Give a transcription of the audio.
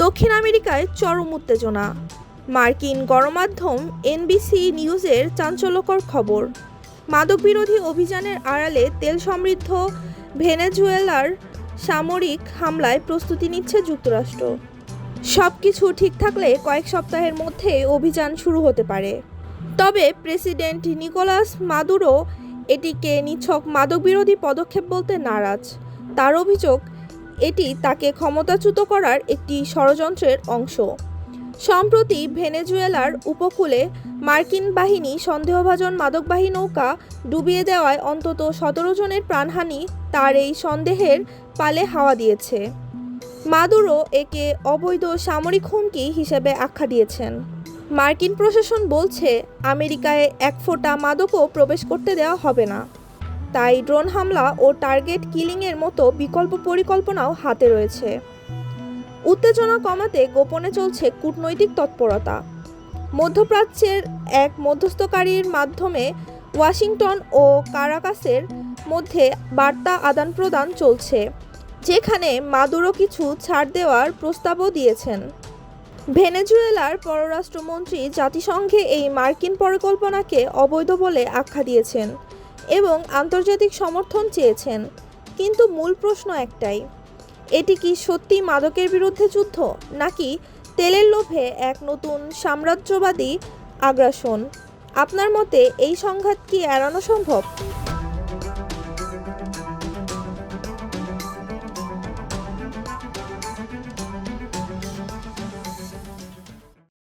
দক্ষিণ আমেরিকায় চরম উত্তেজনা। মার্কিন গণমাধ্যম এনবিসি নিউজের চাঞ্চল্যকর খবর। মাদকবিরোধী অভিযানের আড়ালে তেল সমৃদ্ধ ভেনেজুয়েলার সামরিক হামলায় প্রস্তুতি নিচ্ছে যুক্তরাষ্ট্র। সবকিছু ঠিক থাকলে কয়েক সপ্তাহের মধ্যেই অভিযান শুরু হতে পারে। তবে প্রেসিডেন্ট নিকোলাস মাদুরো এটিকে নিছক মাদকবিরোধী পদক্ষেপ বলতে নারাজ। তার অভিযোগ, এটি তাকে ক্ষমতাচ্যুত করার একটি ষড়যন্ত্রের অংশ। সম্প্রতি ভেনেজুয়েলার উপকূলে মার্কিন বাহিনী সন্দেহভাজন মাদকবাহী নৌকা ডুবিয়ে দেওয়ায় অন্তত 17 জনের প্রাণহানি তার এই সন্দেহের পালে হাওয়া দিয়েছে। মাদুরো একে অবৈধ সামরিক হুমকি হিসেবে আখ্যা দিয়েছেন। মার্কিন প্রশাসন বলছে, আমেরিকায় এক ফোঁটা মাদকও প্রবেশ করতে দেওয়া হবে না। তাই ড্রোন হামলা ও টার্গেট কিলিংয়ের মতো বিকল্প পরিকল্পনাও হাতে রয়েছে। উত্তেজনা কমাতে গোপনে চলছে কূটনৈতিক তৎপরতা। মধ্যপ্রাচ্যের এক মধ্যস্থকারীর মাধ্যমে ওয়াশিংটন ও কারাকাসের মধ্যে বার্তা আদান প্রদান চলছে, যেখানে মাদুরো কিছু ছাড় দেওয়ার প্রস্তাবও দিয়েছেন। ভেনেজুয়েলার পররাষ্ট্রমন্ত্রী জাতিসংঘে এই মার্কিন পরিকল্পনাকে অবৈধ বলে আখ্যা দিয়েছেন এবং আন্তর্জাতিক সমর্থন চেয়েছেন। কিন্তু মূল প্রশ্ন একটাই, এটি কি সত্যি মাদকের বিরুদ্ধে যুদ্ধ, নাকি তেলের লোভে এক নতুন সাম্রাজ্যবাদী আগ্রাসন? আপনার মতে এই সংঘাত কি এড়ানো সম্ভব?